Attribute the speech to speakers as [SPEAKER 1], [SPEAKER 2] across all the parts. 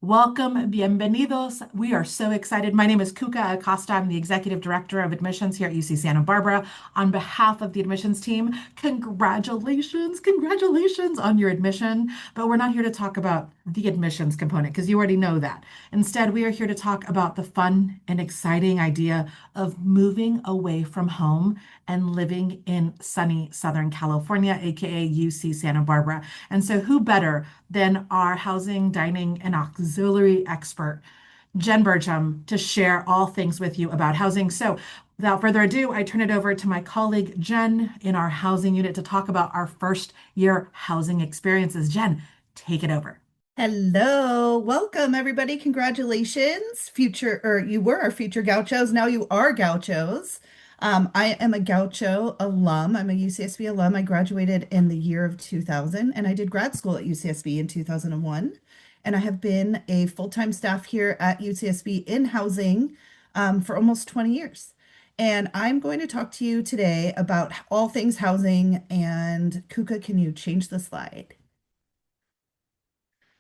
[SPEAKER 1] Welcome, bienvenidos. We are so excited. My name is Kuka Acosta. I'm the Executive Director of Admissions here at UC Santa Barbara. On behalf of the admissions team, congratulations on your admission. But we're not here to talk about the admissions component because you already know that. Instead, we are here to talk about the fun and exciting idea of moving away from home and living in sunny Southern California, aka UC Santa Barbara. And so, who better than our housing, dining, and auxiliary expert, Jen Burcham, to share all things with you about housing. So, without further ado, I turn it over to my colleague Jen in our housing unit to talk about our first year housing experiences. Jen, take it over.
[SPEAKER 2] Hello, welcome everybody. Congratulations. Future, or you were our future gauchos. Now you are gauchos. I am a gaucho alum. I'm a UCSB alum. I graduated in the year of 2000 and I did grad school at UCSB in 2001. And I have been a full-time staff here at UCSB in housing for almost 20 years. And I'm going to talk to you today about all things housing. And Kuka, can you change the slide?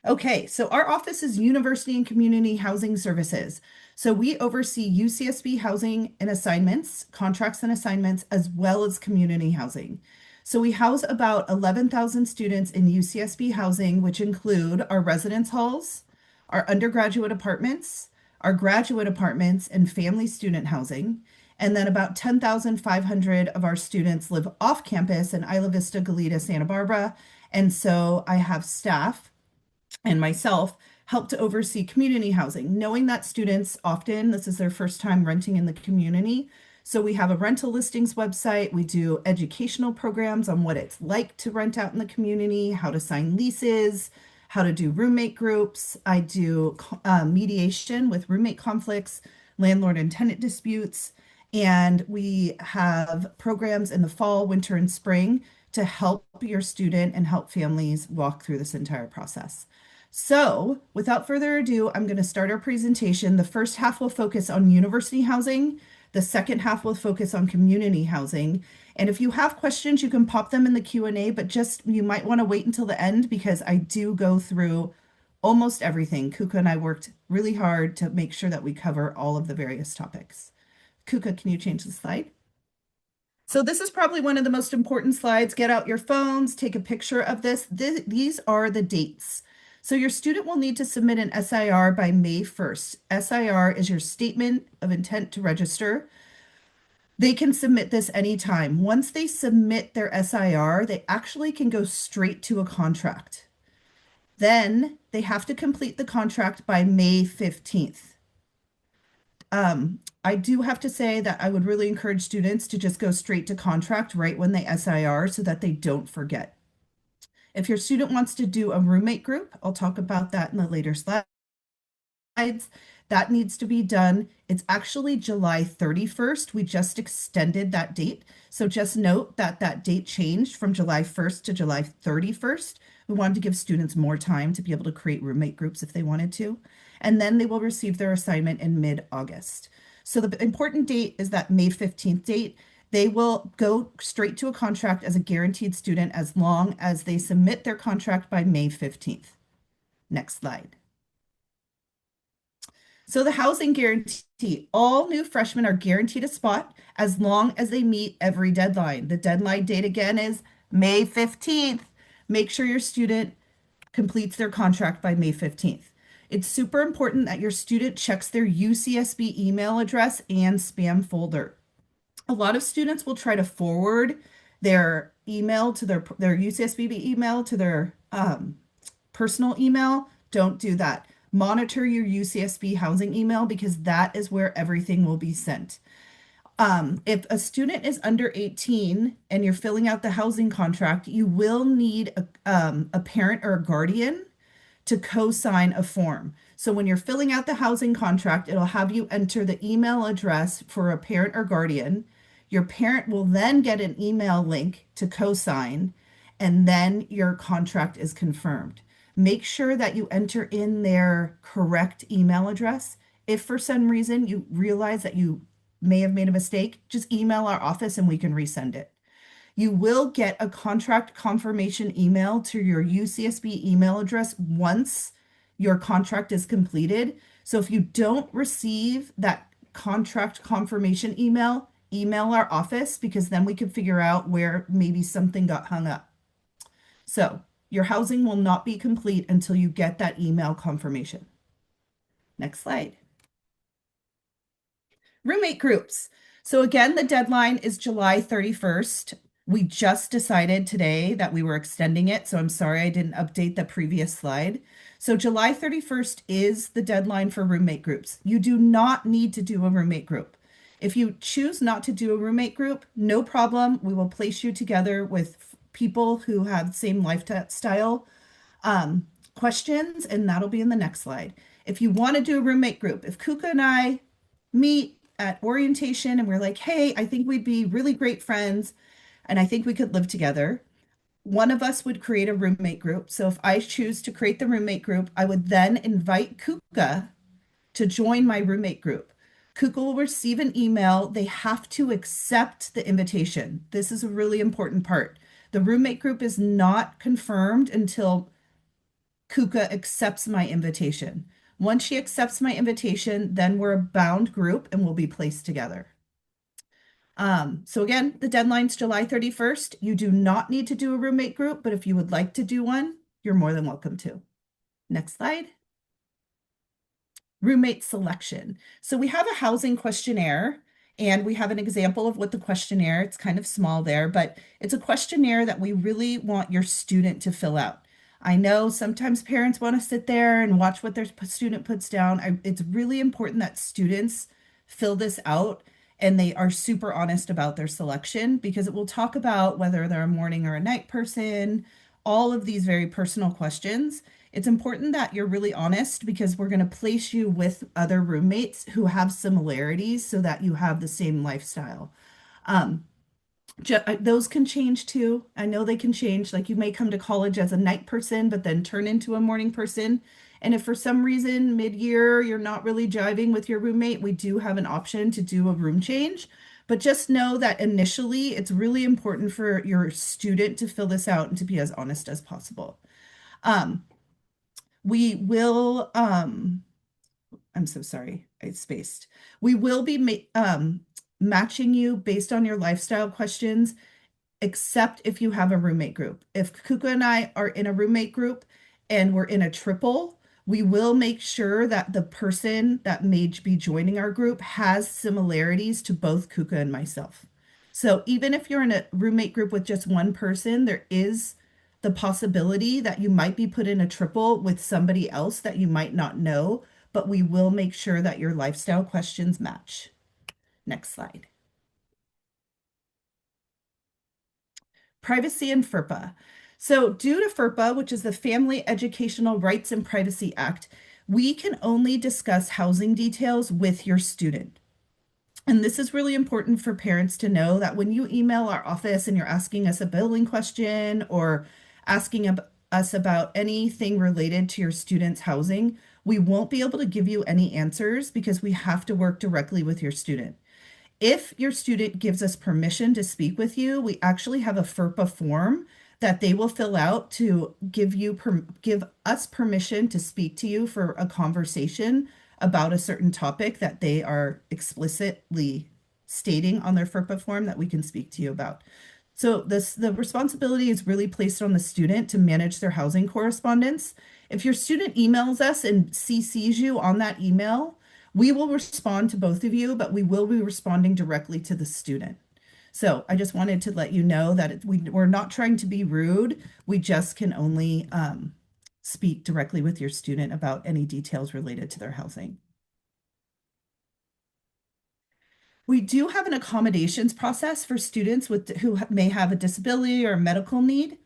[SPEAKER 2] Okay, so our office is University and Community Housing Services. So we oversee UCSB housing and assignments, contracts and assignments, as well as community housing. So we house about 11,000 students in UCSB housing, which include our residence halls, our undergraduate apartments, our graduate apartments, and family student housing. And then about 10,500 of our students live off campus in Isla Vista, Goleta, Santa Barbara. And so I have staff and myself help to oversee community housing, knowing that students often, this is their first time renting in the community. So we have a rental listings website. We do educational programs on what it's like to rent out in the community, how to sign leases, how to do roommate groups. I do mediation with roommate conflicts, landlord and tenant disputes. And we have programs in the fall, winter, and spring to help your student and help families walk through this entire process. So, without further ado, I'm going to start our presentation. The first half will focus on university housing. The second half will focus on community housing. And if you have questions, you can pop them in the Q&A, but just you might want to wait until the end because I do go through almost everything. Kuka and I worked really hard to make sure that we cover all of the various topics. Kuka, can you change the slide? So this is probably one of the most important slides. Get out your phones, take a picture of this. These are the dates. So your student will need to submit an SIR by May 1st. SIR is your statement of intent to register. They can submit this anytime. Once they submit their SIR, they actually can go straight to a contract. Then they have to complete the contract by May 15th. I do have to say that I would really encourage students to just go straight to contract right when they SIR so that they don't forget. If your student wants to do a roommate group, I'll talk about that in the later slides. That needs to be done. It's actually July 31st. We just extended that date. So just note that that date changed from July 1st to July 31st. We wanted to give students more time to be able to create roommate groups if they wanted to. And then they will receive their assignment in mid-August. So the important date is that May 15th date. They will go straight to a contract as a guaranteed student as long as they submit their contract by May 15th. Next slide. So the housing guarantee, all new freshmen are guaranteed a spot as long as they meet every deadline. The deadline date again is May 15th. Make sure your student completes their contract by May 15th. It's super important that your student checks their UCSB email address and spam folder. A lot of students will try to forward their email to their UCSB email to their personal email. Don't do that. Monitor your UCSB housing email because that is where everything will be sent. If a student is under 18 and you're filling out the housing contract, you will need a parent or a guardian to co-sign a form. So when you're filling out the housing contract, it'll have you enter the email address for a parent or guardian. Your parent will then get an email link to co-sign, and then your contract is confirmed. Make sure that you enter in their correct email address. If for some reason you realize that you may have made a mistake, just email our office and we can resend it. You will get a contract confirmation email to your UCSB email address once your contract is completed. So if you don't receive that contract confirmation email, email our office because then we can figure out where maybe something got hung up. So your housing will not be complete until you get that email confirmation. Next slide. Roommate groups. So again, the deadline is July 31st. We just decided today that we were extending it, so I'm sorry I didn't update the previous slide. So July 31st is the deadline for roommate groups. You do not need to do a roommate group. If you choose not to do a roommate group, no problem. We will place you together with people who have the same lifestyle questions, and that'll be in the next slide. If you want to do a roommate group, if Kuka and I meet at orientation and we're like, hey, I think we'd be really great friends and I think we could live together, one of us would create a roommate group. So if I choose to create the roommate group, I would then invite Kuka to join my roommate group. Kuka will receive an email. They have to accept the invitation. This is a really important part. The roommate group is not confirmed until Kuka accepts my invitation. Once she accepts my invitation, then we're a bound group and we'll be placed together. So again, the deadline's July 31st. You do not need to do a roommate group, but if you would like to do one, you're more than welcome to. Next slide. Roommate selection. So we have a housing questionnaire and we have an example of what the questionnaire, it's kind of small there, but it's a questionnaire that we really want your student to fill out. I know sometimes parents want to sit there and watch what their student puts down. It's really important that students fill this out and they are super honest about their selection because it will talk about whether they're a morning or a night person, all of these very personal questions. It's important that you're really honest because we're going to place you with other roommates who have similarities so that you have the same lifestyle. Those can change too. I know they can change. Like you may come to college as a night person, but then turn into a morning person. And if for some reason mid-year you're not really jiving with your roommate, we do have an option to do a room change. But just know that initially it's really important for your student to fill this out and to be as honest as possible. We will, I'm so sorry, I spaced. We will be matching you based on your lifestyle questions, except if you have a roommate group. If Kuka and I are in a roommate group and we're in a triple, we will make sure that the person that may be joining our group has similarities to both Kuka and myself. So even if you're in a roommate group with just one person, there is the possibility that you might be put in a triple with somebody else that you might not know, but we will make sure that your lifestyle questions match. Next slide. Privacy and FERPA. So due to FERPA, which is the Family Educational Rights and Privacy Act, we can only discuss housing details with your student. And this is really important for parents to know that when you email our office and you're asking us a billing question or asking us about anything related to your student's housing, we won't be able to give you any answers because we have to work directly with your student. If your student gives us permission to speak with you, we actually have a FERPA form that they will fill out to give us permission to speak to you for a conversation about a certain topic that they are explicitly stating on their FERPA form that we can speak to you about. So the responsibility is really placed on the student to manage their housing correspondence. If your student emails us and CCs you on that email, we will respond to both of you, but we will be responding directly to the student. So I just wanted to let you know that we're not trying to be rude. We just can only speak directly with your student about any details related to their housing. We do have an accommodations process for students who may have a disability or a medical need.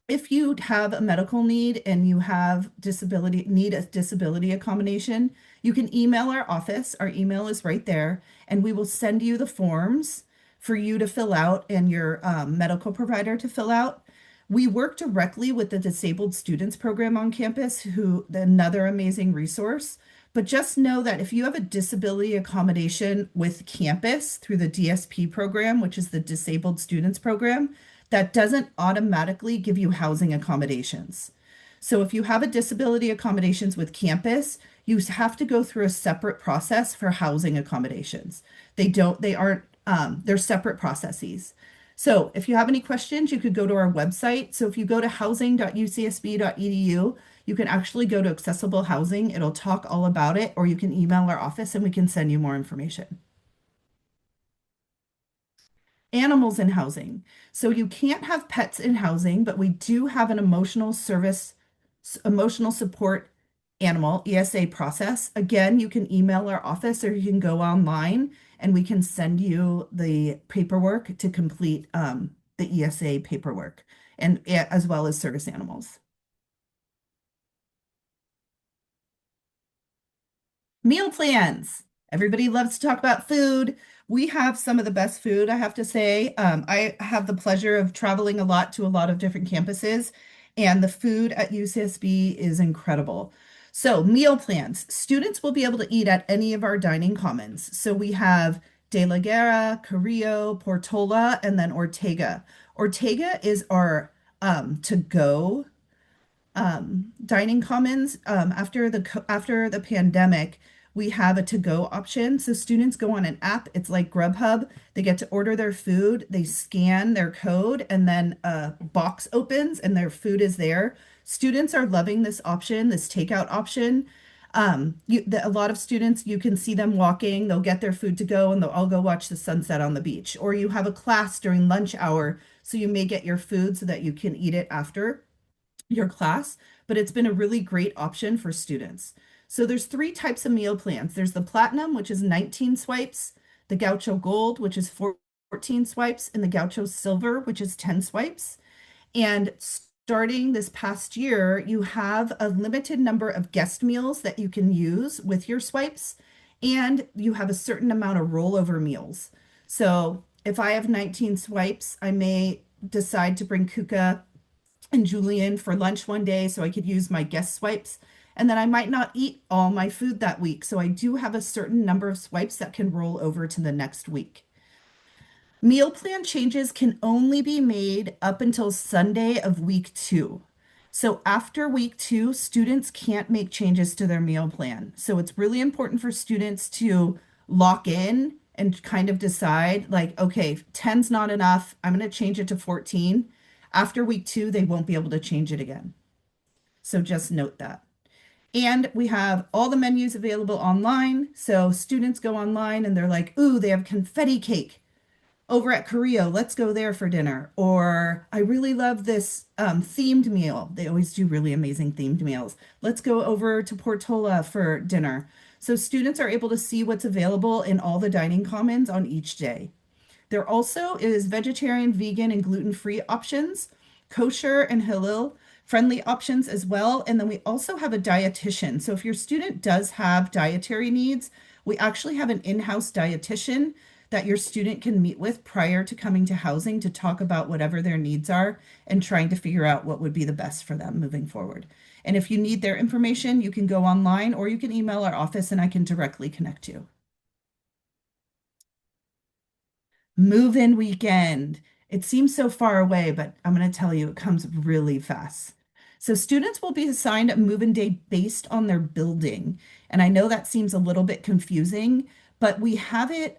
[SPEAKER 2] If you have a medical need and you have need a disability accommodation, you can email our office. Our email is right there, and we will send you the forms for you to fill out and your medical provider to fill out. We work directly with the Disabled Students Program on campus, another amazing resource. But just know that if you have a disability accommodation with campus through the DSP program, which is the Disabled Students Program, that doesn't automatically give you housing accommodations. So if you have a disability accommodations with campus, you have to go through a separate process for housing accommodations. They aren't, they're separate processes. So if you have any questions, you could go to our website. So if you go to housing.ucsb.edu, you can actually go to accessible housing. It'll talk all about it, or you can email our office and we can send you more information. Animals in housing. So you can't have pets in housing, but we do have an emotional support animal, ESA process. Again, you can email our office or you can go online and we can send you the paperwork to complete the ESA paperwork and as well as service animals. Meal plans. Everybody loves to talk about food. We have some of the best food, I have to say. I have the pleasure of traveling a lot to a lot of different campuses, and the food at UCSB is incredible. So, meal plans. Students will be able to eat at any of our dining commons. So, we have De La Guerra, Carrillo, Portola, and then Ortega. Ortega is our to go dining commons. After the pandemic, we have a to-go option. So students go on an app. It's like Grubhub. They get to order their food. They scan their code, and then a box opens, and their food is there. Students are loving this option, this takeout option. A lot of students, you can see them walking. They'll get their food to go, and they'll all go watch the sunset on the beach. Or you have a class during lunch hour, so you may get your food so that you can eat it after your class, but it's been a really great option for students. So there's three types of meal plans. There's the Platinum, which is 19 swipes, the Gaucho Gold, which is 14 swipes, and the Gaucho Silver, which is 10 swipes. And starting this past year, you have a limited number of guest meals that you can use with your swipes, and you have a certain amount of rollover meals. So if I have 19 swipes, I may decide to bring Kuka and Julian for lunch one day so I could use my guest swipes. And then I might not eat all my food that week. So I do have a certain number of swipes that can roll over to the next week. Meal plan changes can only be made up until Sunday of week 2. So after week 2, students can't make changes to their meal plan. So it's really important for students to lock in and kind of decide like, okay, 10's not enough. I'm going to change it to 14. After week 2, they won't be able to change it again. So just note that. And we have all the menus available online. So students go online and they're like, ooh, they have confetti cake over at Carrillo. Let's go there for dinner. Or I really love this themed meal. They always do really amazing themed meals. Let's go over to Portola for dinner. So students are able to see what's available in all the dining commons on each day. There also is vegetarian, vegan, and gluten-free options, kosher and halal friendly options as well. And then we also have a dietitian. So if your student does have dietary needs, we actually have an in-house dietitian that your student can meet with prior to coming to housing to talk about whatever their needs are and trying to figure out what would be the best for them moving forward. And if you need their information, you can go online or you can email our office and I can directly connect you. Move-in weekend. It seems so far away, but I'm going to tell you it comes really fast. So students will be assigned a move-in day based on their building. And I know that seems a little bit confusing, but we have a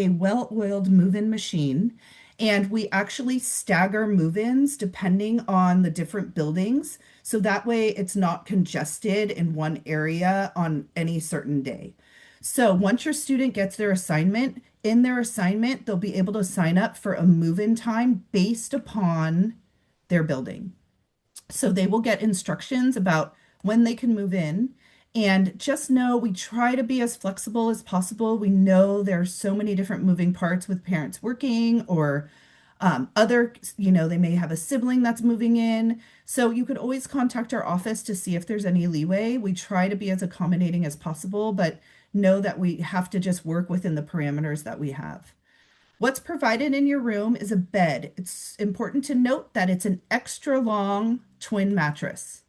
[SPEAKER 2] well-oiled move-in machine, and we actually stagger move-ins depending on the different buildings. So that way it's not congested in one area on any certain day. So once your student gets their assignment, in their assignment, they'll be able to sign up for a move-in time based upon their building. So they will get instructions about when they can move in. And just know we try to be as flexible as possible. We know there are so many different moving parts with parents working or they may have a sibling that's moving in. So you could always contact our office to see if there's any leeway. We try to be as accommodating as possible, but know that we have to just work within the parameters that we have. What's provided in your room is a bed. It's important to note that it's an extra long twin mattress.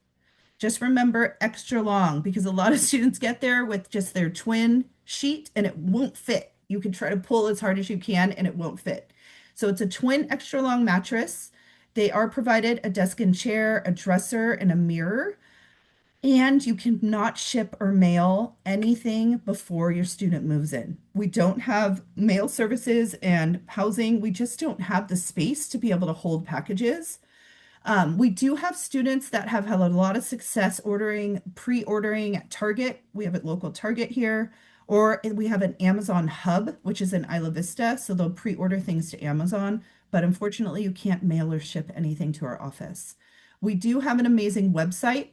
[SPEAKER 2] Just remember extra long because a lot of students get there with just their twin sheet and it won't fit. You can try to pull as hard as you can and it won't fit. So it's a twin extra long mattress. They are provided a desk and chair, a dresser, and a mirror. And you cannot ship or mail anything before your student moves in. We don't have mail services and housing. We just don't have the space to be able to hold packages. We do have students that have had a lot of success pre-ordering at Target. We have a local Target here, or we have an Amazon hub, which is in Isla Vista. So they'll pre-order things to Amazon, but unfortunately, you can't mail or ship anything to our office. We do have an amazing website.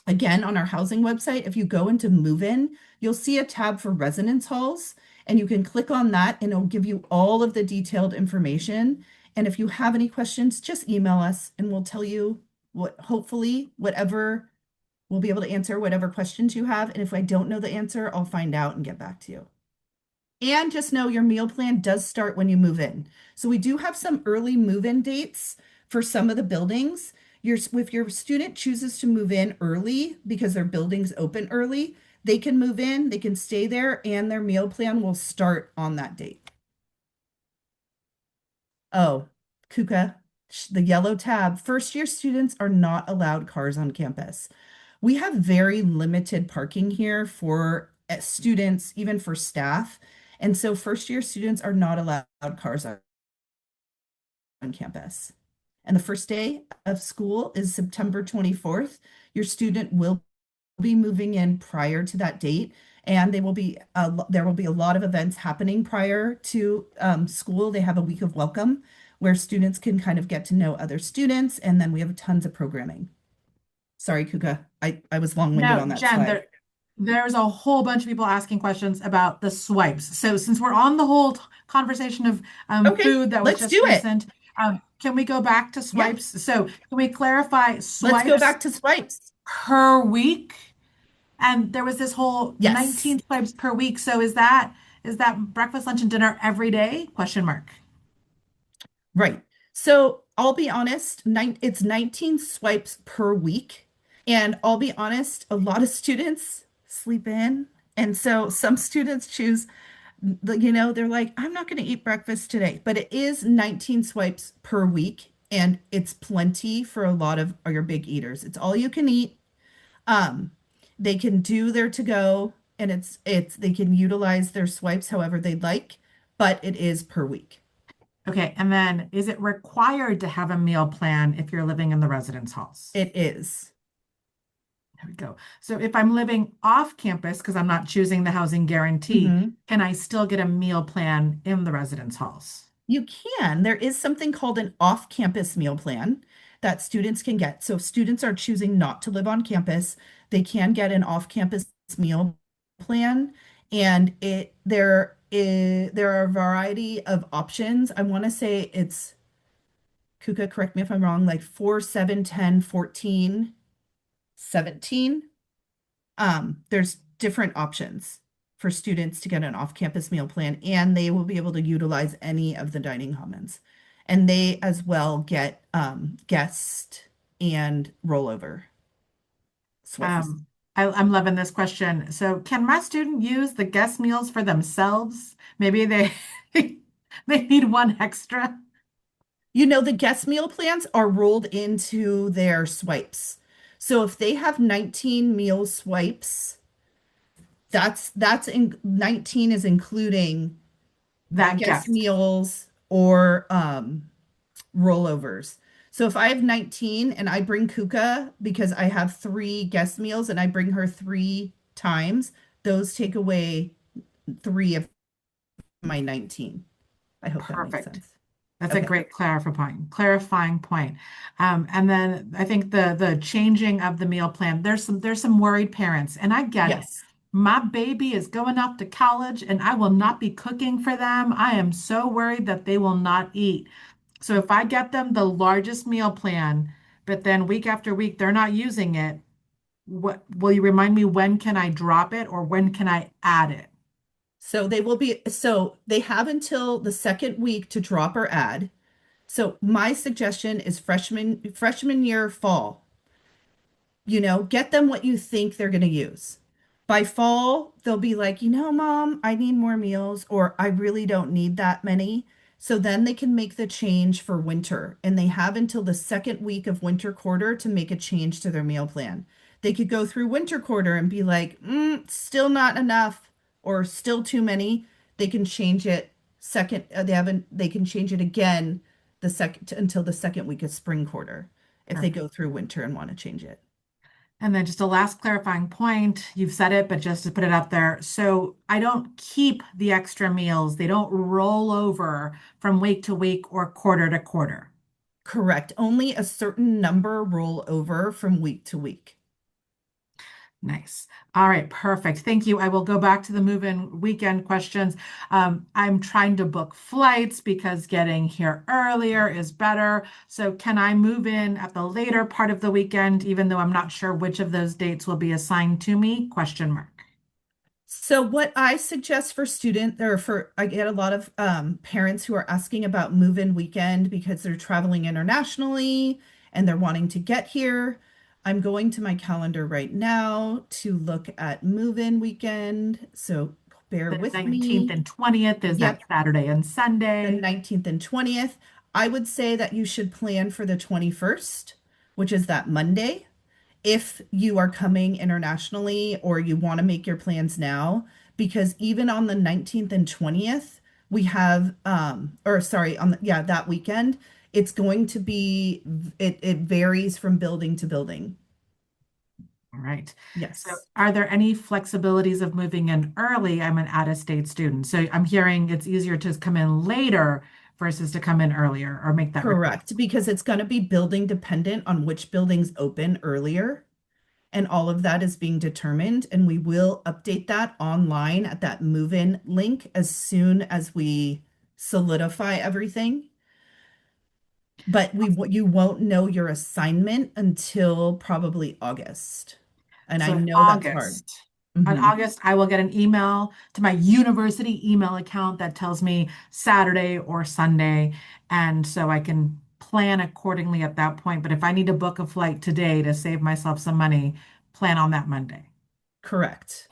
[SPEAKER 2] Again, on our housing website, if you go into move in, you'll see a tab for residence halls, and you can click on that and it'll give you all of the detailed information. And if you have any questions, just email us and we'll tell you hopefully, whatever, we'll be able to answer whatever questions you have. And if I don't know the answer, I'll find out and get back to you. And just know your meal plan does start when you move in. So we do have some early move-in dates for some of the buildings. If your student chooses to move in early because their buildings open early, they can move in, they can stay there, and their meal plan will start on that date. Oh, Kuka, the yellow tab. First year students are not allowed cars on campus. We have very limited parking here for students, even for staff. And so first year students are not allowed cars on campus. And the first day of school is September 24th. Your student will be moving in prior to that date, and there will be a lot of events happening prior to school. They have a week of welcome where students can kind of get to know other students, and then we have tons of programming. Sorry, Kuka, I was long-winded
[SPEAKER 1] No,
[SPEAKER 2] on that
[SPEAKER 1] Jen,
[SPEAKER 2] slide.
[SPEAKER 1] there's a whole bunch of people asking questions about the swipes. So since we're on the whole conversation of
[SPEAKER 2] Okay,
[SPEAKER 1] food that was
[SPEAKER 2] let's
[SPEAKER 1] just
[SPEAKER 2] do it.
[SPEAKER 1] recent, can we go back to
[SPEAKER 2] Yeah,
[SPEAKER 1] swipes? So can we clarify
[SPEAKER 2] let's go
[SPEAKER 1] swipes
[SPEAKER 2] back to swipes.
[SPEAKER 1] per week? And there was this whole
[SPEAKER 2] Yes.
[SPEAKER 1] 19 swipes per week. So is that breakfast, lunch, and dinner every day? Question mark.
[SPEAKER 2] Right. So I'll be honest, it's 19 swipes per week. And I'll be honest, a lot of students sleep in. And so some students choose, they're like, I'm not going to eat breakfast today. But it is 19 swipes per week. And it's plenty for a lot of your big eaters. It's all you can eat. Um, they can do their to go and they can utilize their swipes however they'd like, but it is per week.
[SPEAKER 1] Okay. And then is it required to have a meal plan if you're living in the residence halls?
[SPEAKER 2] It is.
[SPEAKER 1] There we go. So if I'm living off campus because I'm not choosing the housing guarantee,
[SPEAKER 2] Mhm.
[SPEAKER 1] can I still get a meal plan in the residence halls?
[SPEAKER 2] You can. There is something called an off-campus meal plan that students can get. So if students are choosing not to live on campus, they can get an off-campus meal plan. And there are a variety of options. I want to say it's Kuka, correct me if I'm wrong, like 4, 7, 10, 14, 17. There's different options for students to get an off-campus meal plan, and they will be able to utilize any of the dining commons. And they as well get guest and rollover swipes.
[SPEAKER 1] I'm loving this question. So can my student use the guest meals for themselves? Maybe they they need one extra.
[SPEAKER 2] The guest meal plans are rolled into their swipes. So if they have 19 meal swipes, that's in 19 is including the
[SPEAKER 1] That
[SPEAKER 2] guest
[SPEAKER 1] guest.
[SPEAKER 2] meals or rollovers. So if I have 19 and I bring Kuka because I have 3 guest meals and I bring her 3 times, those take away 3 of my 19. I hope that makes
[SPEAKER 1] Perfect.
[SPEAKER 2] sense.
[SPEAKER 1] That's a
[SPEAKER 2] Okay.
[SPEAKER 1] great clarifying point. And then I think the changing of the meal plan, there's some worried parents, and I get it.
[SPEAKER 2] Yes.
[SPEAKER 1] My baby is going off to college and I will not be cooking for them. I am so worried that they will not eat. So if I get them the largest meal plan, but then week after week they're not using it, what will you remind me when can I drop it or when can I add it?
[SPEAKER 2] So they have until the second week to drop or add. So my suggestion is freshman year fall. Get them what you think they're going to use. By fall, they'll be like, Mom, I need more meals, or I really don't need that many. So then they can make the change for winter, and they have until the second week of winter quarter to make a change to their meal plan. They could go through winter quarter and be like, still not enough or still too many. They can change it second, they can change it again the second until the second week of spring quarter if they go through winter and want to change it.
[SPEAKER 1] And then just a last clarifying point, you've said it, but just to put it up there. So I don't keep the extra meals. They don't roll over from week to week or quarter to quarter.
[SPEAKER 2] Correct. Only a certain number roll over from week to week.
[SPEAKER 1] Nice. All right, perfect. Thank you. I will go back to the move-in weekend questions. I'm trying to book flights because getting here earlier is better. So can I move in at the later part of the weekend, even though I'm not sure which of those dates will be assigned to me? Question mark.
[SPEAKER 2] So what I suggest for student or for I get a lot of parents who are asking about move-in weekend because they're traveling internationally and they're wanting to get here. I'm going to my calendar right now to look at move-in weekend. So bear
[SPEAKER 1] The
[SPEAKER 2] with
[SPEAKER 1] 19th
[SPEAKER 2] me.
[SPEAKER 1] and 20th is that
[SPEAKER 2] Yep,
[SPEAKER 1] Saturday and
[SPEAKER 2] the
[SPEAKER 1] Sunday.
[SPEAKER 2] 19th and 20th. I would say that you should plan for the 21st, which is that Monday if you are coming internationally or you want to make your plans now, because even on the 19th and 20th, we have, or sorry, yeah, that weekend, it's going to be, it varies from building to building.
[SPEAKER 1] All right. So
[SPEAKER 2] Yes.
[SPEAKER 1] are there any flexibilities of moving in early? I'm an out-of-state student. So I'm hearing it's easier to come in later versus to come in earlier or make that request.
[SPEAKER 2] Correct, because it's going to be building dependent on which buildings open earlier. And all of that is being determined. And we will update that online at that move-in link as soon as we solidify everything. But you won't know your assignment until probably August. And I
[SPEAKER 1] So in
[SPEAKER 2] know that's hard.
[SPEAKER 1] August, on
[SPEAKER 2] Hmm.
[SPEAKER 1] August, I will get an email to my university email account that tells me Saturday or Sunday. And so I can plan accordingly at that point. But if I need to book a flight today to save myself some money, plan on that Monday.
[SPEAKER 2] Correct.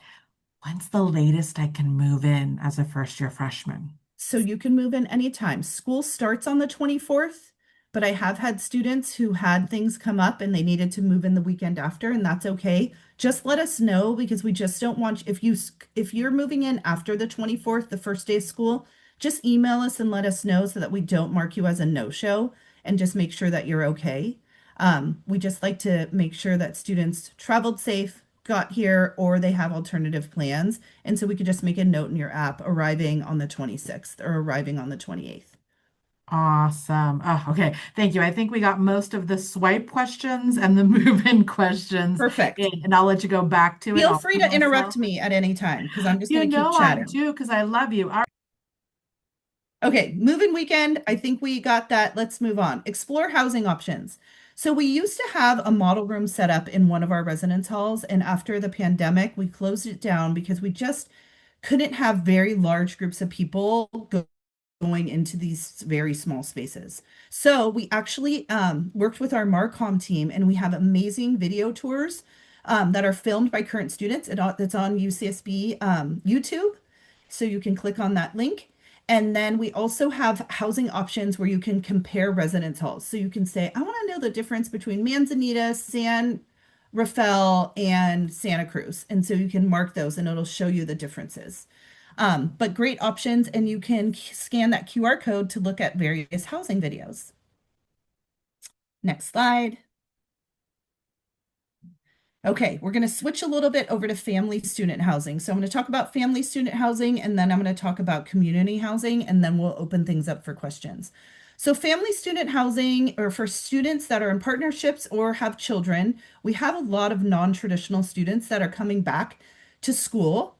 [SPEAKER 1] When's the latest I can move in as a first year freshman?
[SPEAKER 2] So you can move in anytime. School starts on the 24th, but I have had students who had things come up and they needed to move in the weekend after, and that's okay. Just let us know because we just don't want if you're moving in after the 24th, the first day of school, just email us and let us know so that we don't mark you as a no-show and just make sure that you're okay. We just like to make sure that students traveled safe, got here, or they have alternative plans. And so we could just make a note in your app arriving on the 26th or arriving on the 28th.
[SPEAKER 1] Awesome. Oh, okay. Thank you. I think we got most of the swipe questions and the move-in questions
[SPEAKER 2] Perfect.
[SPEAKER 1] in, and I'll let you go back to it.
[SPEAKER 2] Feel
[SPEAKER 1] I'll
[SPEAKER 2] free
[SPEAKER 1] mute
[SPEAKER 2] to interrupt
[SPEAKER 1] myself.
[SPEAKER 2] me at any time because I'm just
[SPEAKER 1] You
[SPEAKER 2] going to keep
[SPEAKER 1] know I
[SPEAKER 2] chatting.
[SPEAKER 1] do because I love you. All right.
[SPEAKER 2] Okay, move-in weekend. I think we got that. Let's move on. Explore housing options. So we used to have a model room set up in one of our residence halls, and after the pandemic, we closed it down because we just couldn't have very large groups of people going into these very small spaces. So we actually worked with our Marcom team, and we have amazing video tours that are filmed by current students. It's on UCSB YouTube, so you can click on that link. And then we also have housing options where you can compare residence halls. So you can say, I want to know the difference between Manzanita, San Rafael, and Santa Cruz. And so you can mark those and it'll show you the differences. But great options, and you can scan that QR code to look at various housing videos. Next slide. Okay, we're going to switch a little bit over to family student housing. So I'm going to talk about family student housing, and then I'm going to talk about community housing, and then we'll open things up for questions. So family student housing, or for students that are in partnerships or have children, we have a lot of non-traditional students that are coming back to school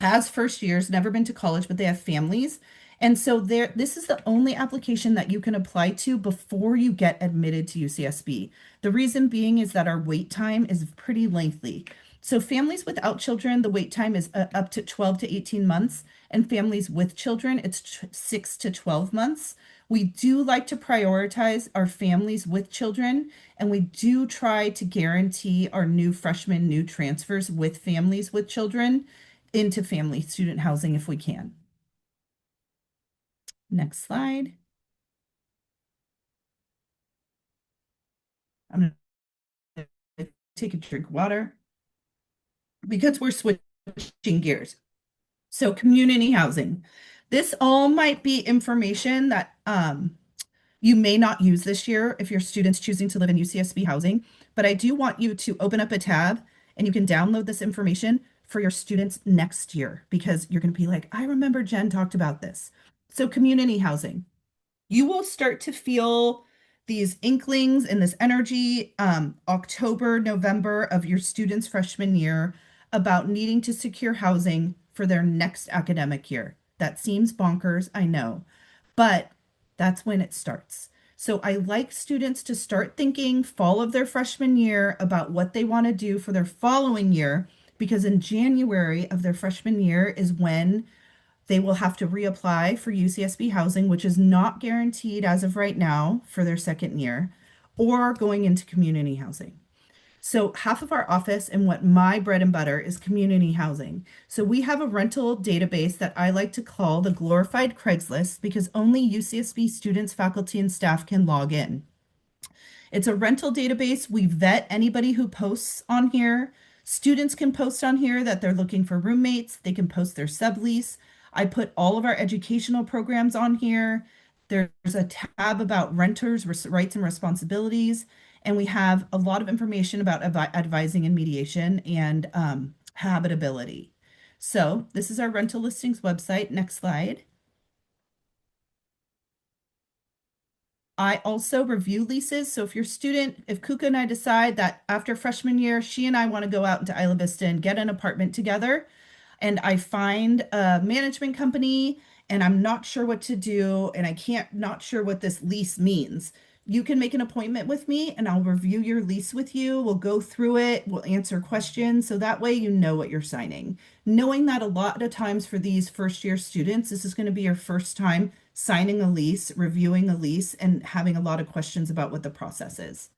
[SPEAKER 2] as first years, never been to college, but they have families. And so this is the only application that you can apply to before you get admitted to UCSB. The reason being is that our wait time is pretty lengthy. So families without children, the wait time is up to 12 to 18 months, and families with children, it's 6 to 12 months. We do like to prioritize our families with children, and we do try to guarantee our new freshmen, new transfers with families with children into family student housing if we can. Next slide. I'm going to take a drink of water because we're switching gears. So community housing. This all might be information that you may not use this year if your student's choosing to live in UCSB housing, but I do want you to open up a tab and you can download this information for your students next year because you're going to be like, I remember Jen talked about this. So community housing. You will start to feel these inklings and this energy October, November of your students' freshman year about needing to secure housing for their next academic year. That seems bonkers, I know, but that's when it starts. So I like students to start thinking fall of their freshman year about what they want to do for their following year, because in January of their freshman year is when they will have to reapply for UCSB housing, which is not guaranteed as of right now for their second year, or going into community housing. So, half of our office and what my bread and butter is community housing. So, we have a rental database that I like to call the glorified Craigslist because only UCSB students, faculty, and staff can log in. It's a rental database. We vet anybody who posts on here. Students can post on here that they're looking for roommates. They can post their sublease. I put all of our educational programs on here. There's a tab about renters' rights and responsibilities. And we have a lot of information about advising and mediation and habitability. So this is our rental listings website. Next slide. I also review leases. So if your student, if Kuka and I decide that after freshman year, she and I want to go out into Isla Vista and get an apartment together, and I find a management company and I'm not sure what to do and I can't not sure what this lease means. You can make an appointment with me and I'll review your lease with you. We'll go through it, we'll answer questions so that way you know what you're signing. Knowing that a lot of times for these first year students, this is going to be your first time signing a lease, reviewing a lease, and having a lot of questions about what the process is.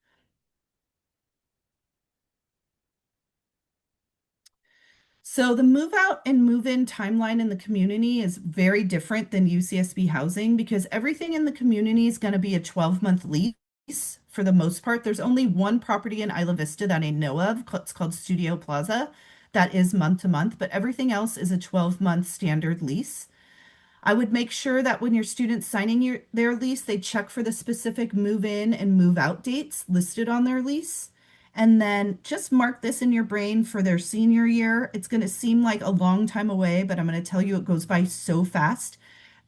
[SPEAKER 2] So the move out and move in timeline in the community is very different than UCSB housing because everything in the community is going to be a 12-month lease for the most part. There's only one property in Isla Vista that I know of. It's called Studio Plaza. That is month to month, but everything else is a 12-month standard lease. I would make sure that when your student's signing their lease, they check for the specific move in and move out dates listed on their lease. And then just mark this in your brain for their senior year. It's going to seem like a long time away, but I'm going to tell you it goes by so fast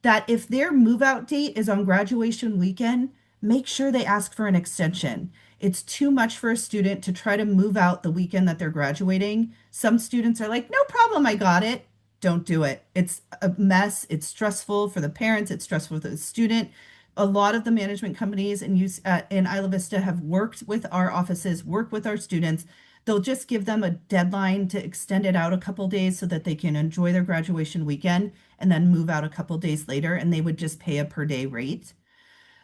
[SPEAKER 2] that if their move out date is on graduation weekend, make sure they ask for an extension. It's too much for a student to try to move out the weekend that they're graduating. Some students are like, no problem, I got it. Don't do it. It's a mess. It's stressful for the parents. It's stressful for the student. A lot of the management companies in Isla Vista have worked with our offices, worked with our students. They'll just give them a deadline to extend it out a couple days so that they can enjoy their graduation weekend and then move out a couple days later, and they would just pay a per day rate.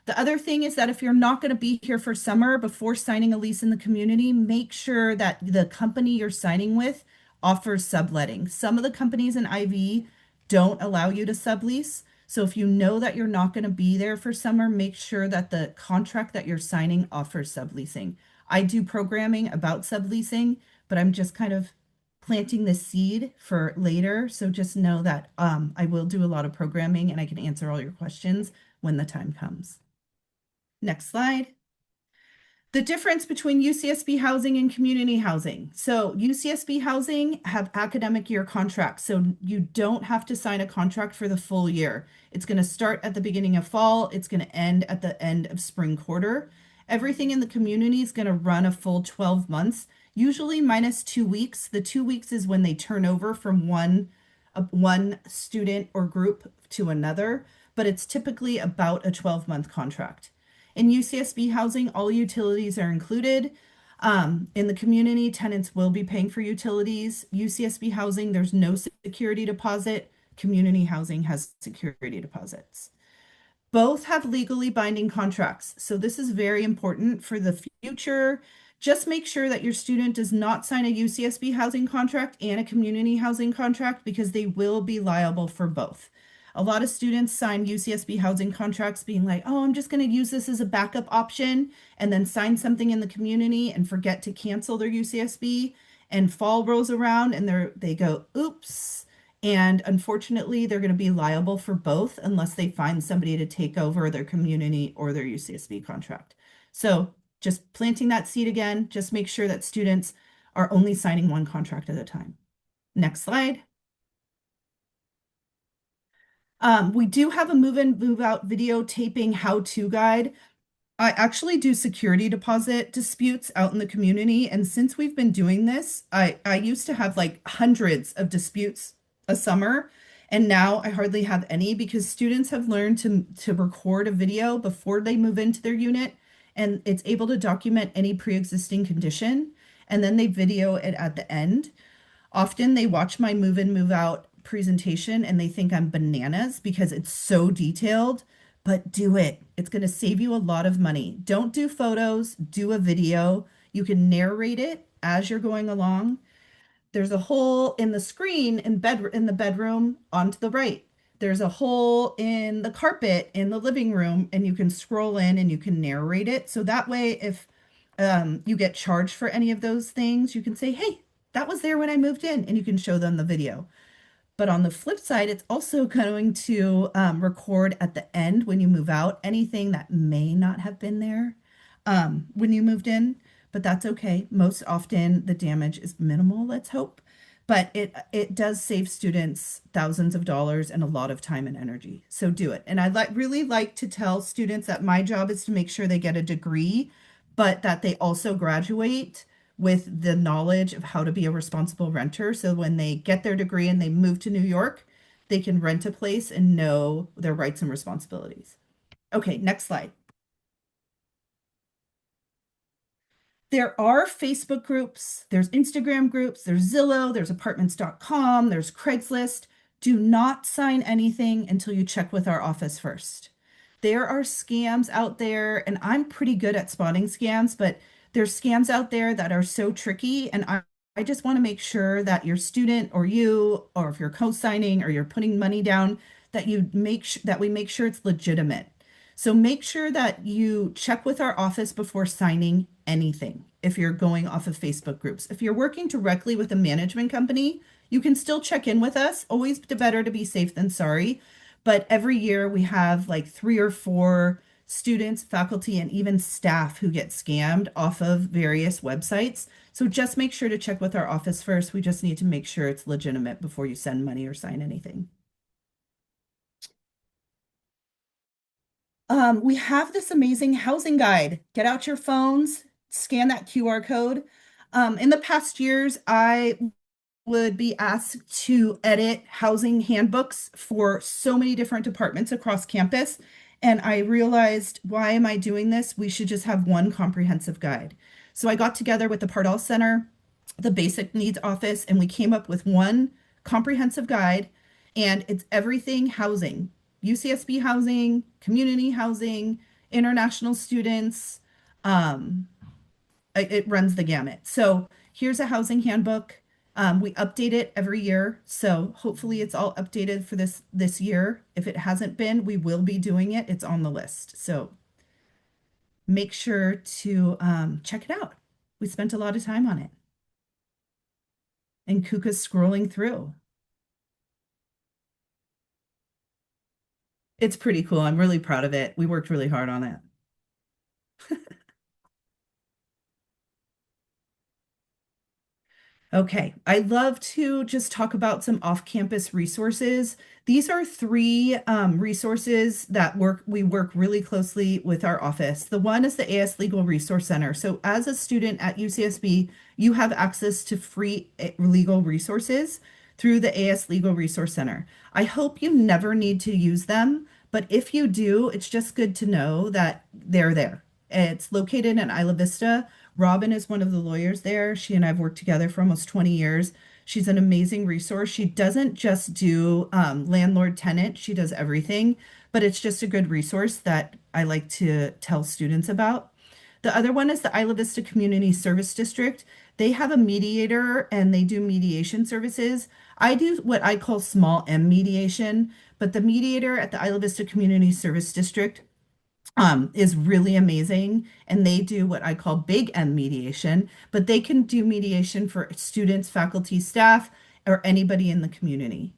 [SPEAKER 2] The other thing is that if you're not going to be here for summer before signing a lease in the community, make sure that the company you're signing with offers subletting. Some of the companies in IV don't allow you to sublease. So if you know that you're not going to be there for summer, make sure that the contract that you're signing offers subleasing. I do programming about subleasing, but I'm just kind of planting the seed for later. So just know that I will do a lot of programming and I can answer all your questions when the time comes. Next slide. The difference between UCSB housing and community housing. So UCSB housing have academic year contracts. So you don't have to sign a contract for the full year. It's going to start at the beginning of fall. It's going to end at the end of spring quarter. Everything in the community is going to run a full 12 months, usually minus 2 weeks. The 2 weeks is when they turn over from one student or group to another, but it's typically about a 12-month contract. In UCSB housing, all utilities are included. In the community, tenants will be paying for utilities. UCSB housing, there's no security deposit. Community housing has security deposits. Both have legally binding contracts. So this is very important for the future. Just make sure that your student does not sign a UCSB housing contract and a community housing contract because they will be liable for both. A lot of students sign UCSB housing contracts being like, oh, I'm just going to use this as a backup option, and then sign something in the community and forget to cancel their UCSB. And fall rolls around and they go, oops. And unfortunately, they're going to be liable for both unless they find somebody to take over their community or their UCSB contract. So just planting that seed again, just make sure that students are only signing one contract at a time. Next slide. We do have a move in, move out videotaping how-to guide. I actually do security deposit disputes out in the community. And since we've been doing this, I used to have like hundreds of disputes a summer. And now I hardly have any because students have learned to record a video before they move into their unit. And it's able to document any pre-existing condition. And then they video it at the end. Often they watch my move in, move out presentation and they think I'm bananas because it's so detailed, but do it. It's going to save you a lot of money. Don't do photos, do a video. You can narrate it as you're going along. There's a hole in the screen in the bedroom on to the right. There's a hole in the carpet in the living room, and you can scroll in and you can narrate it. So that way, if you get charged for any of those things, you can say, hey, that was there when I moved in, and you can show them the video. But on the flip side, it's also going to record at the end when you move out anything that may not have been there when you moved in. But that's okay. Most often the damage is minimal, let's hope. But it does save students thousands of dollars and a lot of time and energy. So do it. And really like to tell students that my job is to make sure they get a degree, but that they also graduate with the knowledge of how to be a responsible renter. So when they get their degree and they move to New York, they can rent a place and know their rights and responsibilities. Okay, next slide. There are Facebook groups, there's Instagram groups, there's Zillow, there's apartments.com, there's Craigslist. Do not sign anything until you check with our office first. There are scams out there, and I'm pretty good at spotting scams, but there's scams out there that are so tricky. And I just want to make sure that your student or you, or if you're co-signing or you're putting money down, that that we make sure it's legitimate. So make sure that you check with our office before signing anything if you're going off of Facebook groups. If you're working directly with a management company, you can still check in with us. Always better to be safe than sorry. But every year we have like 3 or 4 students, faculty, and even staff who get scammed off of various websites. So just make sure to check with our office first. We just need to make sure it's legitimate before you send money or sign anything. We have this amazing housing guide. Get out your phones, scan that QR code. In the past years, I would be asked to edit housing handbooks for so many different departments across campus. And I realized, why am I doing this? We should just have one comprehensive guide. So I got together with the Pardall Center, the Basic Needs Office, and we came up with one comprehensive guide. And it's everything housing, UCSB housing, community housing, international students. Um, it runs the gamut. So here's a housing handbook. We update it every year, so hopefully it's all updated for this year. If it hasn't been, we will be doing it. It's on the list. So make sure to check it out. We spent a lot of time on it. And Kuka's scrolling through. It's pretty cool. I'm really proud of it. We worked really hard on it. Okay, I'd love to just talk about some off-campus resources. These are 3 resources that we work really closely with our office. The one is the AS Legal Resource Center. So as a student at UCSB, you have access to free legal resources through the AS Legal Resource Center. I hope you never need to use them, but if you do, it's just good to know that they're there. It's located in Isla Vista. Robin is one of the lawyers there. She and I have worked together for almost 20 years. She's an amazing resource. She doesn't just do landlord tenant, she does everything, but it's just a good resource that I like to tell students about. The other one is the Isla Vista Community Service District. They have a mediator and they do mediation services. I do what I call small M mediation, but the mediator at the Isla Vista Community Service District is really amazing. And they do what I call big M mediation, but they can do mediation for students, faculty, staff, or anybody in the community.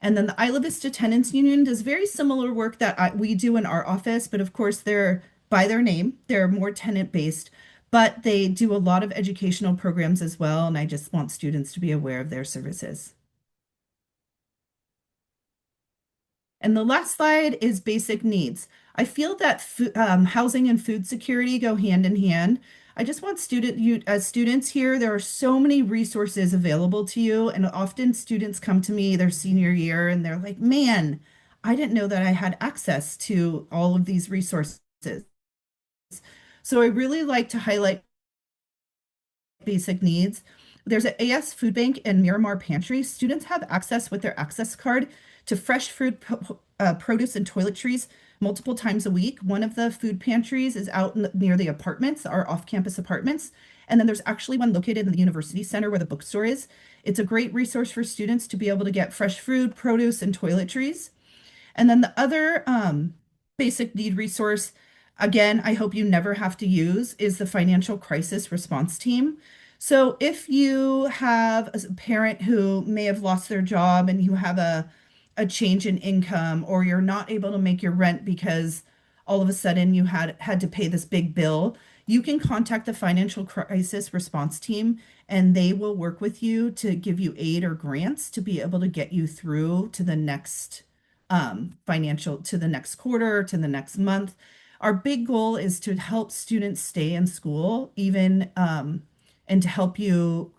[SPEAKER 2] And then the Isla Vista Tenants Union does very similar work that we do in our office, but of course they're by their name, they're more tenant based, but they do a lot of educational programs as well. And I just want students to be aware of their services. And the last slide is basic needs. I feel that housing and food security go hand in hand. I just want as students here, there are so many resources available to you, and often students come to me their senior year and they're like, "Man, I didn't know that I had access to all of these resources." So I really like to highlight basic needs. There's an AS Food Bank and Miramar Pantry. Students have access with their access card to fresh food, produce, and toiletries multiple times a week. One of the food pantries is out near the apartments, our off-campus apartments. And then there's actually one located in the University Center where the bookstore is. It's a great resource for students to be able to get fresh food, produce, and toiletries. And then the other basic need resource, again, I hope you never have to use, is the financial crisis response team. So if you have a parent who may have lost their job and you have a change in income, or you're not able to make your rent because all of a sudden you had to pay this big bill, you can contact the financial crisis response team and they will work with you to give you aid or grants to be able to get you through to the next to the next quarter, to the next month. Our big goal is to help students stay in school, even and to help you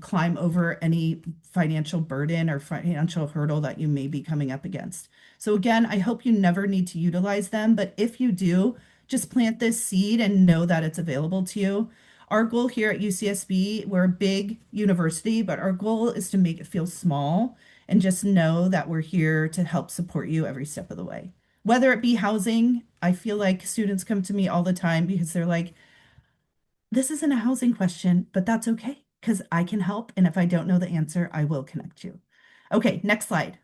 [SPEAKER 2] climb over any financial burden or financial hurdle that you may be coming up against. So again, I hope you never need to utilize them, but if you do, just plant this seed and know that it's available to you. Our goal here at UCSB, we're a big university, but our goal is to make it feel small and just know that we're here to help support you every step of the way. Whether it be housing, I feel like students come to me all the time because they're like, this isn't a housing question, but that's okay because I can help. And if I don't know the answer, I will connect you. Okay, next slide.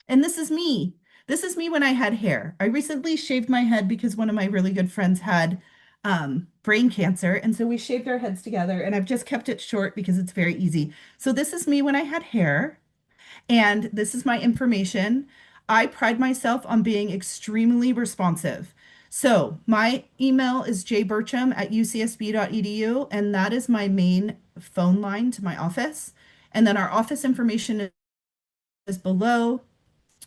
[SPEAKER 2] And this is me. This is me when I had hair. I recently shaved my head because one of my really good friends had brain cancer. And so we shaved our heads together, and I've just kept it short because it's very easy. So this is me when I had hair, and this is my information. I pride myself on being extremely responsive. So my email is jburcham@ucsb.edu, and that is my main phone line to my office. And then our office information is below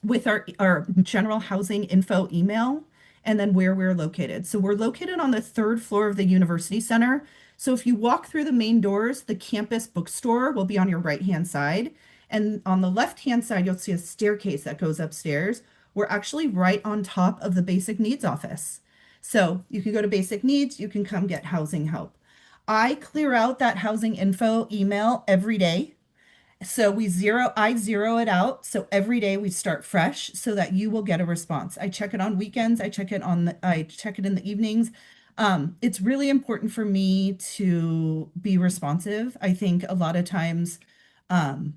[SPEAKER 2] with our general housing info email and then where we're located. So we're located on the third floor of the University Center. So if you walk through the main doors, the campus bookstore will be on your right-hand side. And on the left-hand side, you'll see a staircase that goes upstairs. We're actually right on top of the basic needs office. So you can go to basic needs, you can come get housing help. I clear out that housing info email every day. So I zero it out. So every day we start fresh so that you will get a response. I check it on weekends. I check it in the evenings. It's really important for me to be responsive. I think a lot of times, um,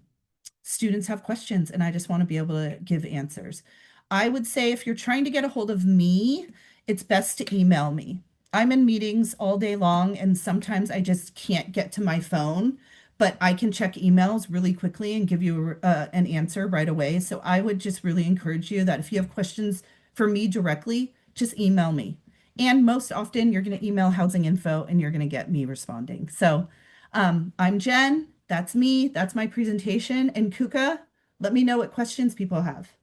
[SPEAKER 2] students have questions and I just want to be able to give answers. I would say if you're trying to get a hold of me, it's best to email me. I'm in meetings all day long and sometimes I just can't get to my phone, but I can check emails really quickly and give you an answer right away. So I would just really encourage you that if you have questions for me directly, just email me. And most often you're going to email housing info and you're going to get me responding. So I'm Jen. That's me. That's my presentation. And Kuka, let me know what questions people have.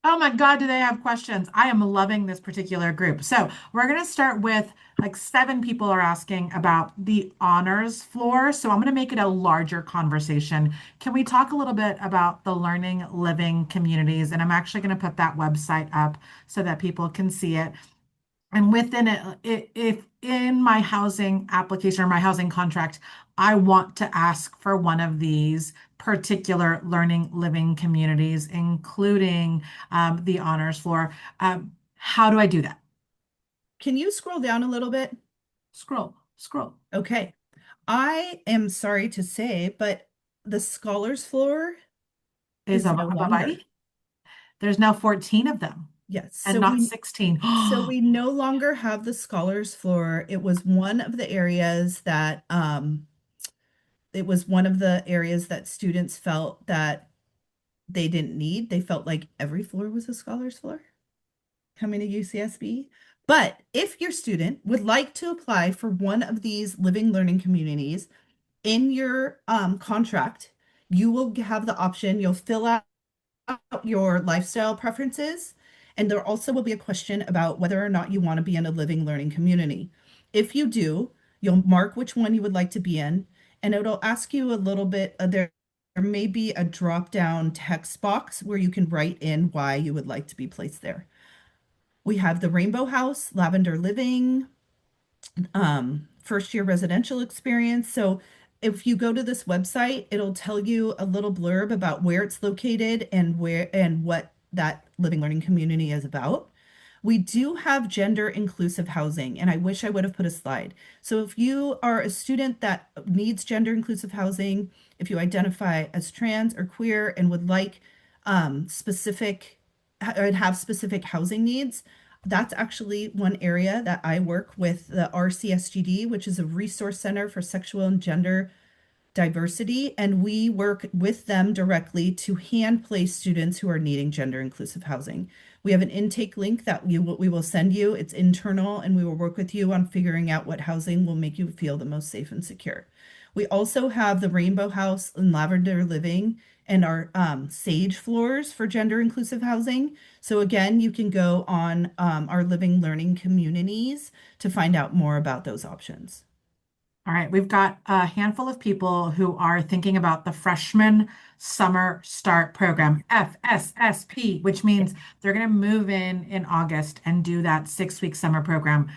[SPEAKER 1] Oh my God, do they have questions? I am loving this particular group. So we're going to start with like 7 people are asking about the honors floor. So I'm going to make it a larger conversation. Can we talk a little bit about the learning living communities? And I'm actually going to put that website up so that people can see it. And within it, if in my housing application or my housing contract, I want to ask for one of these particular learning living communities, including the honors floor, how do I do that?
[SPEAKER 2] Can you scroll down a little bit?
[SPEAKER 1] Scroll, scroll.
[SPEAKER 2] Okay. I am sorry to say, but the scholars floor
[SPEAKER 1] Is
[SPEAKER 2] is
[SPEAKER 1] a
[SPEAKER 2] no
[SPEAKER 1] bye-bye.
[SPEAKER 2] longer.
[SPEAKER 1] There's now 14 of them
[SPEAKER 2] Yes.
[SPEAKER 1] and not 16.
[SPEAKER 2] So we no longer have the scholars floor. It was one of the areas that students felt that they didn't need. They felt like every floor was a scholars floor coming to UCSB. But if your student would like to apply for one of these living learning communities in your contract, you will have the option. You'll fill out your lifestyle preferences, and there also will be a question about whether or not you want to be in a living learning community. If you do, you'll mark which one you would like to be in, and it'll ask you a little bit. There may be a drop down text box where you can write in why you would like to be placed there. We have the Rainbow House, Lavender Living, first year residential experience. So if you go to this website, it'll tell you a little blurb about where it's located and where and what that living learning community is about. We do have gender inclusive housing, and I wish I would have put a slide. So if you are a student that needs gender inclusive housing, if you identify as trans or queer and would like specific and have specific housing needs, that's actually one area that I work with the RCSGD, which is a resource center for sexual and gender diversity, and we work with them directly to hand place students who are needing gender inclusive housing. We have an intake link that we will send you. It's internal, and we will work with you on figuring out what housing will make you feel the most safe and secure. We also have the Rainbow House and Lavender Living and our Sage floors for gender inclusive housing. So again, you can go on our living learning communities to find out more about those options.
[SPEAKER 1] All right, we've got a handful of people who are thinking about the Freshman Summer Start Program, FSSP, which
[SPEAKER 2] Yes.
[SPEAKER 1] means they're going to move in August and do that 6-week summer program.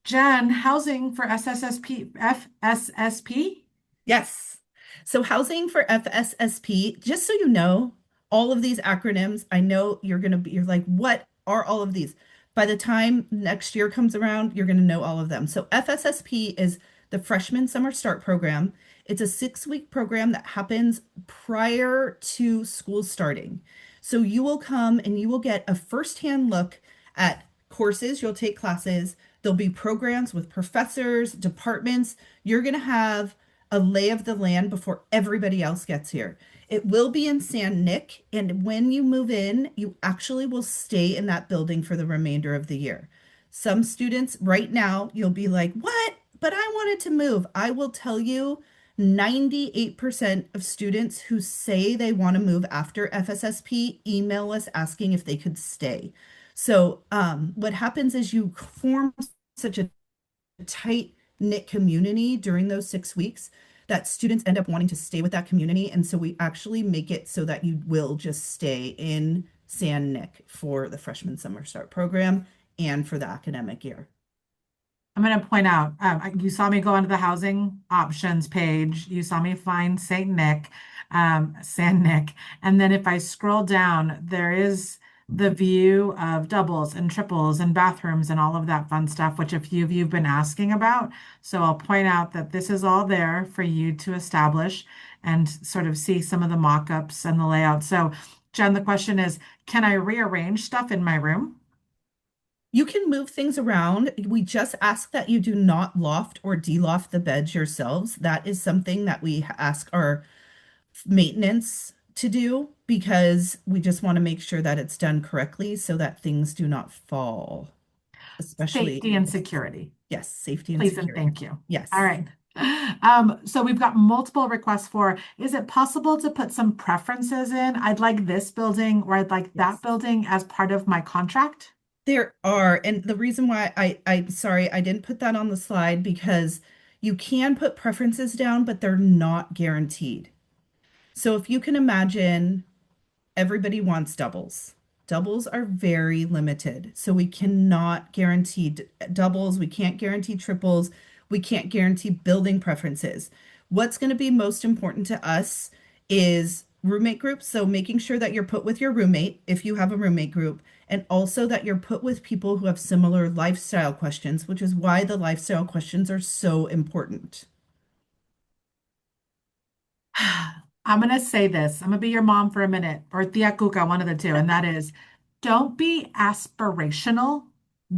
[SPEAKER 1] Jen, housing for SSSP, FSSP?
[SPEAKER 2] Yes. So housing for FSSP, just so you know, all of these acronyms, I know you're like, what are all of these? By the time next year comes around, you're going to know all of them. So FSSP is the Freshman Summer Start Program. It's a 6-week program that happens prior to school starting. So you will come and you will get a firsthand look at courses, you'll take classes. There'll be programs with professors, departments. You're going to have a lay of the land before everybody else gets here. It will be in San Nick, and when you move in, you actually will stay in that building for the remainder of the year. Some students right now, you'll be like, "What? But I wanted to move." I will tell you, 98% of students who say they want to move after FSSP email us asking if they could stay. So, what happens is you form such a tight knit community during those 6 weeks that students end up wanting to stay with that community. And so we actually make it so that you will just stay in San Nick for the freshman summer start program and for the academic year.
[SPEAKER 1] I'm going to point out, you saw me go onto the housing options page. You saw me find St. Nick, San Nick. And then if I scroll down, there is the view of doubles and triples and bathrooms and all of that fun stuff, which a few of you have been asking about. So I'll point out that this is all there for you to establish and sort of see some of the mock-ups and the layout. So, Jen, the question is, can I rearrange stuff in my room?
[SPEAKER 2] You can move things around. We just ask that you do not loft or deloft the beds yourselves. That is something that we ask our maintenance to do because we just want to make sure that it's done correctly so that things do not fall, especially,
[SPEAKER 1] Safety and security.
[SPEAKER 2] yes, safety and
[SPEAKER 1] Please and
[SPEAKER 2] security.
[SPEAKER 1] thank you. All
[SPEAKER 2] Yes.
[SPEAKER 1] right. So we've got multiple requests for, is it possible to put some preferences in? I'd like this building or I'd like that
[SPEAKER 2] Yes.
[SPEAKER 1] building as part of my contract.
[SPEAKER 2] There are, and the reason why I'm sorry, I didn't put that on the slide because you can put preferences down, but they're not guaranteed. So if you can imagine, everybody wants doubles. Doubles are very limited. So we cannot guarantee doubles. We can't guarantee triples. We can't guarantee building preferences. What's going to be most important to us is roommate groups. So making sure that you're put with your roommate if you have a roommate group and also that you're put with people who have similar lifestyle questions, which is why the lifestyle questions are so important.
[SPEAKER 1] I'm going to say this. I'm going to be your mom for a minute, or Tia Cuca, one of the two. And that is, don't be aspirational,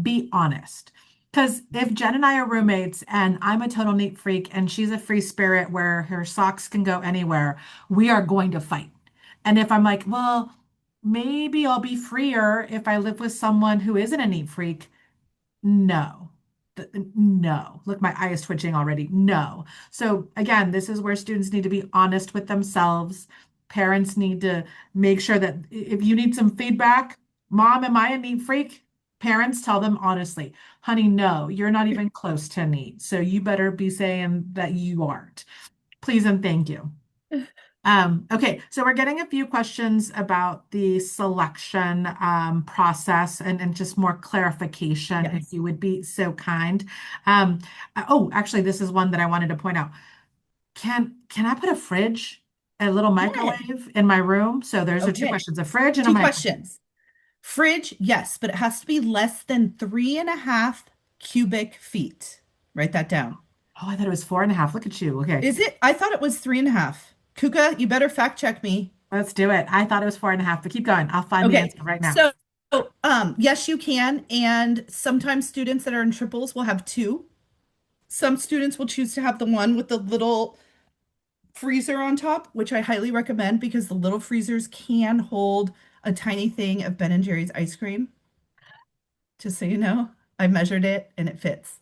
[SPEAKER 1] be honest. Because if Jen and I are roommates and I'm a total neat freak and she's a free spirit where her socks can go anywhere, we are going to fight. And if I'm like, well, maybe I'll be freer if I live with someone who isn't a neat freak, no. No. Look, my eye is twitching already. No. So again, this is where students need to be honest with themselves. Parents need to make sure that if you need some feedback, mom, am I a neat freak? Parents tell them honestly, honey, no, you're not even close to neat. So you better be saying that you aren't. Please and thank you. Okay, so we're getting a few questions about the selection process and just more clarification, if
[SPEAKER 2] Yes.
[SPEAKER 1] you would be so kind. Um, oh, actually, this is one that I wanted to point out. Can I put a fridge, a little
[SPEAKER 2] Yeah.
[SPEAKER 1] microwave in my room? So there's the two
[SPEAKER 2] Okay.
[SPEAKER 1] questions, a fridge and a
[SPEAKER 2] Two
[SPEAKER 1] microwave.
[SPEAKER 2] questions. Fridge, yes, but it has to be less than 3.5 cubic feet. Write that down.
[SPEAKER 1] Oh, I thought it was 4.5. Look at you. Okay,
[SPEAKER 2] Is it? I thought it was 3.5. Kuka, you better fact check me.
[SPEAKER 1] let's do it. I thought it was 4.5, but keep going. I'll find the
[SPEAKER 2] Okay.
[SPEAKER 1] answer right now.
[SPEAKER 2] So, yes, you can. And sometimes students that are in triples will have two. Some students will choose to have the one with the little freezer on top, which I highly recommend because the little freezers can hold a tiny thing of Ben and Jerry's ice cream. Just so you know, I measured it and it fits.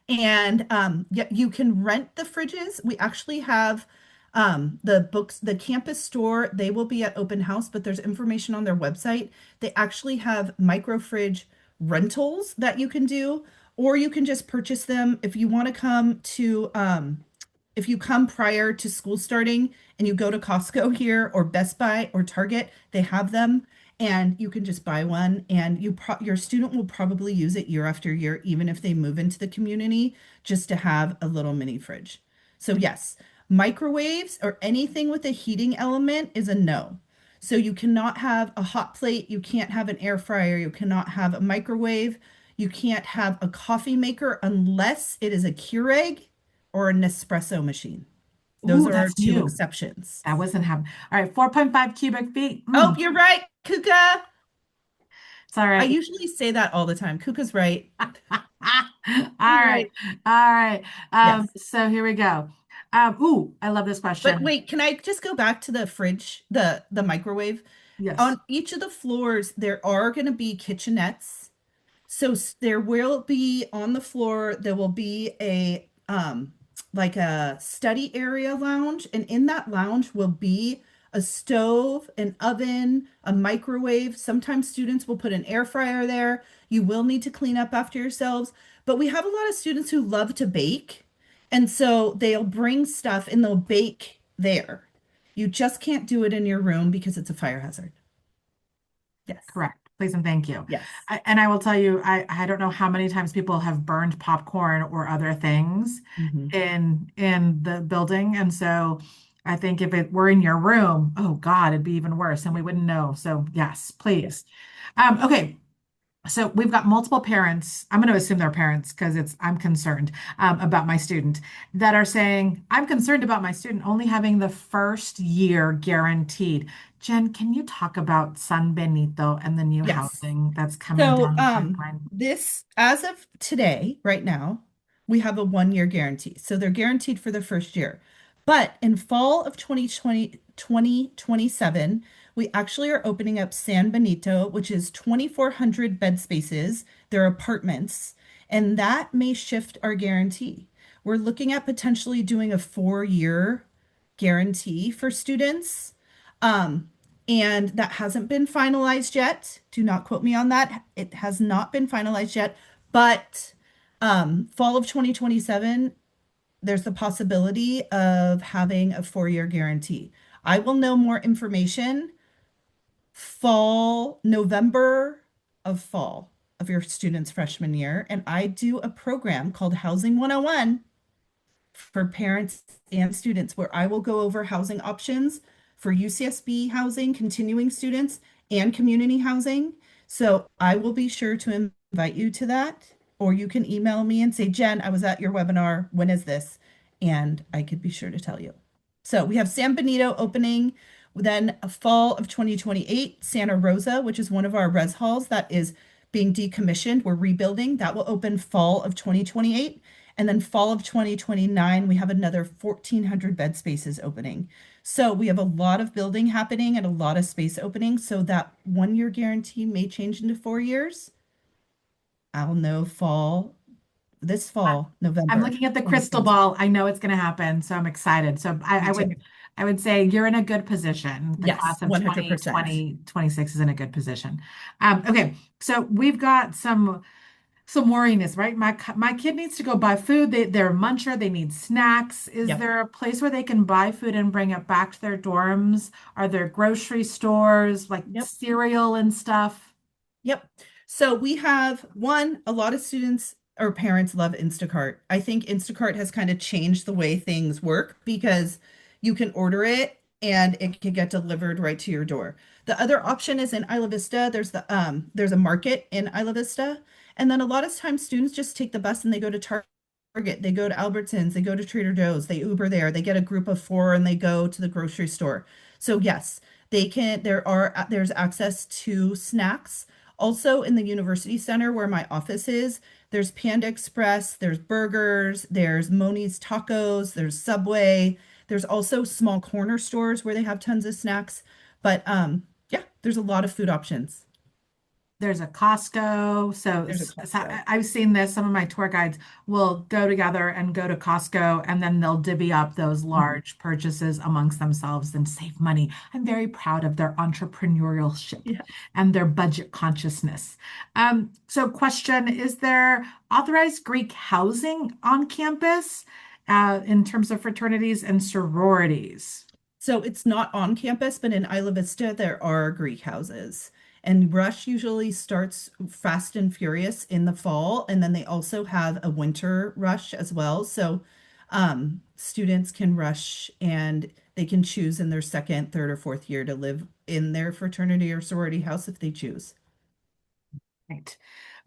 [SPEAKER 2] And yeah, you can rent the fridges. We actually have the books, the campus store, they will be at open house, but there's information on their website. They actually have micro fridge rentals that you can do, or you can just purchase them if you want to come to if you come prior to school starting and you go to Costco here or Best Buy or Target, they have them and you can just buy one and your student will probably use it year after year even if they move into the community just to have a little mini fridge. So yes, microwaves or anything with a heating element is a no. So you cannot have a hot plate, you can't have an air fryer, you cannot have a microwave, you can't have a coffee maker unless it is a Keurig or a Nespresso machine. Those
[SPEAKER 1] Ooh,
[SPEAKER 2] are our
[SPEAKER 1] that's
[SPEAKER 2] two
[SPEAKER 1] new.
[SPEAKER 2] exceptions.
[SPEAKER 1] That wasn't happening. All right, 4.5 cubic feet.
[SPEAKER 2] Oh, you're right, Kuka.
[SPEAKER 1] It's all
[SPEAKER 2] I
[SPEAKER 1] right.
[SPEAKER 2] usually say that all the time. Kuka's right.
[SPEAKER 1] All
[SPEAKER 2] She's
[SPEAKER 1] right.
[SPEAKER 2] right.
[SPEAKER 1] All right.
[SPEAKER 2] Yes.
[SPEAKER 1] So here we go. Ooh, I love this
[SPEAKER 2] But
[SPEAKER 1] question.
[SPEAKER 2] wait, can I just go back to the fridge, the microwave?
[SPEAKER 1] Yes.
[SPEAKER 2] On each of the floors, there are going to be kitchenettes. So there will be on the floor, there will be a like a study area lounge, and in that lounge will be a stove, an oven, a microwave. Sometimes students will put an air fryer there. You will need to clean up after yourselves, but we have a lot of students who love to bake, and so they'll bring stuff and they'll bake there. You just can't do it in your room because it's a fire hazard. Yes.
[SPEAKER 1] Correct. Please and thank you.
[SPEAKER 2] Yes.
[SPEAKER 1] And I will tell you, I don't know how many times people have burned popcorn or other things
[SPEAKER 2] Mhm.
[SPEAKER 1] in the building. And so I think if it were in your room, oh God, it'd be even worse and we wouldn't know. So yes,
[SPEAKER 2] Yeah.
[SPEAKER 1] please. Okay. So we've got multiple parents. I'm going to assume they're parents because I'm concerned about my student that are saying, I'm concerned about my student only having the first year guaranteed. Jen, can you talk about San Benito and the new
[SPEAKER 2] Yes.
[SPEAKER 1] housing that's coming
[SPEAKER 2] So,
[SPEAKER 1] down the pipeline?
[SPEAKER 2] this, as of today, right now, we have a 1 year guarantee. So they're guaranteed for the first year. But in fall of 2027, we actually are opening up San Benito, which is 2,400 bed spaces. They're apartments, and that may shift our guarantee. We're looking at potentially doing a 4 year guarantee for students. Um, and that hasn't been finalized yet. Do not quote me on that. It has not been finalized yet, but fall of 2027, there's the possibility of having a 4 year guarantee. I will know more information November of fall of your student's freshman year. And I do a program called Housing 101 for parents and students where I will go over housing options for UCSB housing, continuing students, and community housing. So I will be sure to invite you to that, or you can email me and say, Jen, I was at your webinar. When is this? And I could be sure to tell you. So we have San Benito opening, then a fall of 2028, Santa Rosa, which is one of our res halls that is being decommissioned. We're rebuilding. That will open fall of 2028. And then fall of 2029, we have another 1,400 bed spaces opening. So we have a lot of building happening and a lot of space opening. So that 1 year guarantee may change into 4 years. I'll know this fall,
[SPEAKER 1] I'm
[SPEAKER 2] November
[SPEAKER 1] looking at the crystal
[SPEAKER 2] 2026.
[SPEAKER 1] ball. I know it's going to happen, so I'm excited. So
[SPEAKER 2] Me too.
[SPEAKER 1] I would say you're in a good position. The
[SPEAKER 2] Yes,
[SPEAKER 1] class of
[SPEAKER 2] 100%.
[SPEAKER 1] 2026 is in a good position. Okay, so we've got some worriness, right? My kid needs to go buy food. They're a muncher. They need snacks. Is
[SPEAKER 2] Yep.
[SPEAKER 1] there a place where they can buy food and bring it back to their dorms? Are there grocery stores like
[SPEAKER 2] Yep.
[SPEAKER 1] cereal and stuff?
[SPEAKER 2] Yep. So we have a lot of students or parents love Instacart. I think Instacart has kind of changed the way things work because you can order it and it can get delivered right to your door. The other option is in Isla Vista. There's a market in Isla Vista. And then a lot of times students just take the bus and they go to Target, they go to Albertsons, they go to Trader Joe's, they Uber there, they get a group of four and they go to the grocery store. So yes, there's access to snacks. Also, in the University Center where my office is, there's Panda Express, there's burgers, there's Moni's Tacos, there's Subway. There's also small corner stores where they have tons of snacks. But yeah, there's a lot of food options.
[SPEAKER 1] There's a Costco.
[SPEAKER 2] There's a
[SPEAKER 1] So
[SPEAKER 2] Costco.
[SPEAKER 1] I've seen this. Some of my tour guides will go together and go to Costco, and then they'll divvy up those
[SPEAKER 2] Mhm.
[SPEAKER 1] large purchases amongst themselves and save money. I'm very proud of their entrepreneurship
[SPEAKER 2] Yeah.
[SPEAKER 1] and their budget consciousness. So question, is there authorized Greek housing on campus in terms of fraternities and sororities?
[SPEAKER 2] So it's not on campus, but in Isla Vista, there are Greek houses. And Rush usually starts fast and furious in the fall. And then they also have a winter rush as well. So students can rush and they can choose in their second, third, or fourth year to live in their fraternity or sorority house if they choose.
[SPEAKER 1] Right.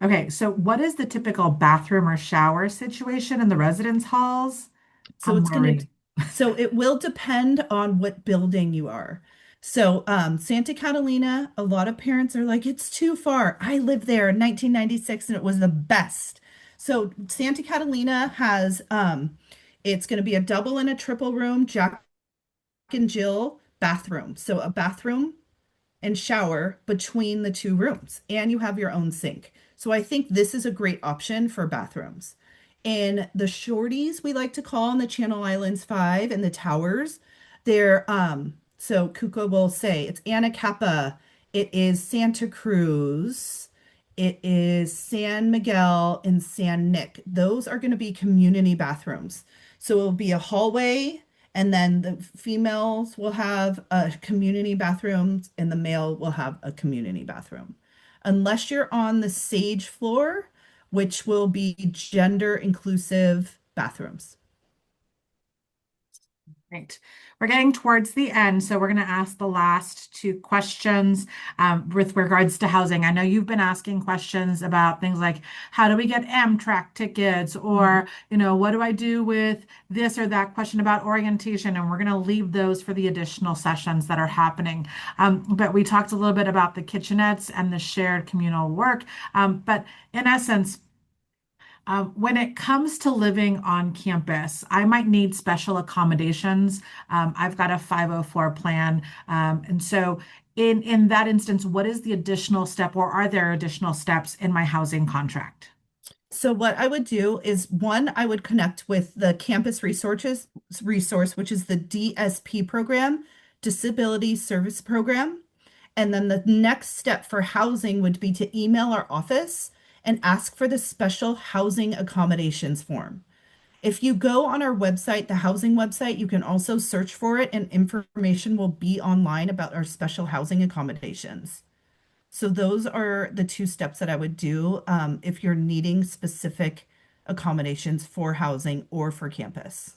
[SPEAKER 1] Okay, so what is the typical bathroom or shower situation in the residence halls?
[SPEAKER 2] So
[SPEAKER 1] I'm
[SPEAKER 2] it's going to,
[SPEAKER 1] worried.
[SPEAKER 2] so it will depend on what building you are. So Santa Catalina, a lot of parents are like, it's too far. I lived there in 1996 and it was the best. So Santa Catalina has, it's going to be a double and a triple room, Jack and Jill bathroom. So a bathroom and shower between the two rooms, and you have your own sink. So I think this is a great option for bathrooms. In the shorties, we like to call in the Channel Islands Five and the towers, they're so Kuko will say it's Anacapa, it is Santa Cruz, it is San Miguel and San Nick. Those are going to be community bathrooms. So it'll be a hallway and then the females will have a community bathroom and the male will have a community bathroom. Unless you're on the sage floor, which will be gender inclusive bathrooms.
[SPEAKER 1] Right. We're getting towards the end, so we're going to ask the last two questions with regards to housing. I know you've been asking questions about things like how do we get Amtrak tickets,
[SPEAKER 2] Mhm.
[SPEAKER 1] or what do I do with this or that question about orientation, and we're going to leave those for the additional sessions that are happening. But we talked a little bit about the kitchenettes and the shared communal work. But in essence, when it comes to living on campus, I might need special accommodations. I've got a 504 plan. And so in that instance, what is the additional step, or are there additional steps in my housing contract?
[SPEAKER 2] So what I would do is one, I would connect with the campus resource, which is the DSP program, Disability Service Program. And then the next step for housing would be to email our office and ask for the special housing accommodations form. If you go on our website, the housing website, you can also search for it and information will be online about our special housing accommodations. So those are the two steps that I would do if you're needing specific accommodations for housing or for campus.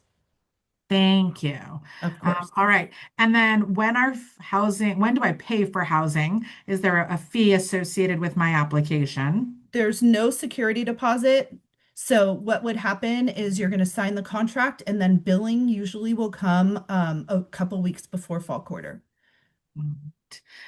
[SPEAKER 1] Thank you.
[SPEAKER 2] Of course.
[SPEAKER 1] All right. And then when do I pay for housing? Is there a fee associated with my application?
[SPEAKER 2] There's no security deposit. So what would happen is you're going to sign the contract and then billing usually will come a couple weeks before fall quarter.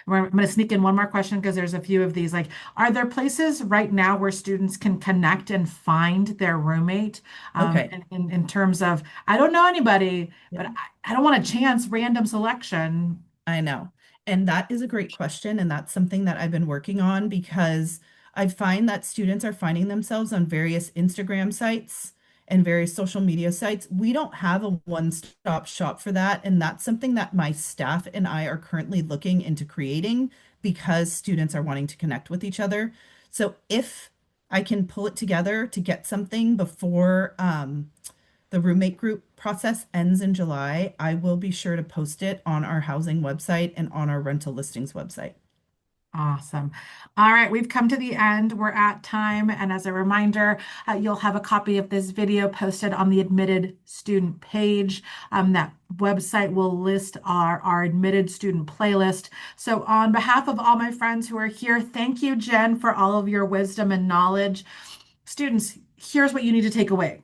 [SPEAKER 1] Right. I'm going to sneak in one more question because there's a few of these. Like, are there places right now where students can connect and find their roommate?
[SPEAKER 2] Okay.
[SPEAKER 1] In terms of, I don't know anybody,
[SPEAKER 2] Yeah.
[SPEAKER 1] but I don't want a chance random selection.
[SPEAKER 2] I know. And that is a great question. And that's something that I've been working on because I find that students are finding themselves on various Instagram sites and various social media sites. We don't have a one-stop shop for that. And that's something that my staff and I are currently looking into creating because students are wanting to connect with each other. So if I can pull it together to get something before the roommate group process ends in July, I will be sure to post it on our housing website and on our rental listings website.
[SPEAKER 1] Awesome. All right, we've come to the end. We're at time. And as a reminder, you'll have a copy of this video posted on the admitted student page. That website will list our admitted student playlist. So, on behalf of all my friends who are here, thank you, Jen, for all of your wisdom and knowledge. Students, here's what you need to take away.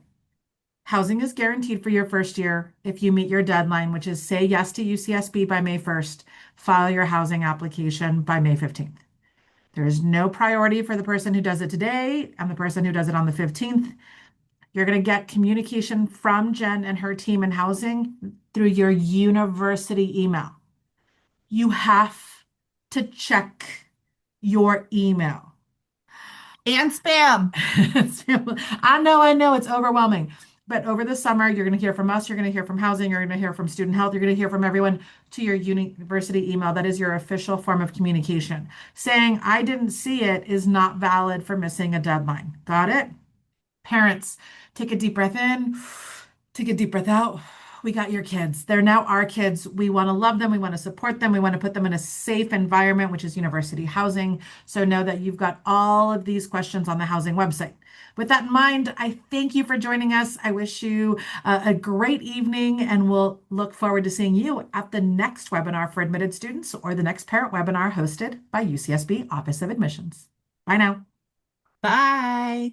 [SPEAKER 1] Housing is guaranteed for your first year if you meet your deadline, which is say yes to UCSB by May 1st, file your housing application by May 15th. There is no priority for the person who does it today and the person who does it on the 15th. You're going to get communication from Jen and her team in housing through your university email. You have to check your email.
[SPEAKER 2] And spam.
[SPEAKER 1] I know it's overwhelming. But over the summer, you're going to hear from us, you're going to hear from housing, you're going to hear from student health, you're going to hear from everyone to your university email. That is your official form of communication. Saying, I didn't see it is not valid for missing a deadline. Got it? Parents, take a deep breath in, take a deep breath out. We got your kids. They're now our kids. We want to love them. We want to support them. We want to put them in a safe environment, which is university housing. So know that you've got all of these questions on the housing website. With that in mind, I thank you for joining us. I wish you a great evening, and we'll look forward to seeing you at the next webinar for admitted students or the next parent webinar hosted by UCSB Office of Admissions. Bye now.
[SPEAKER 2] Bye.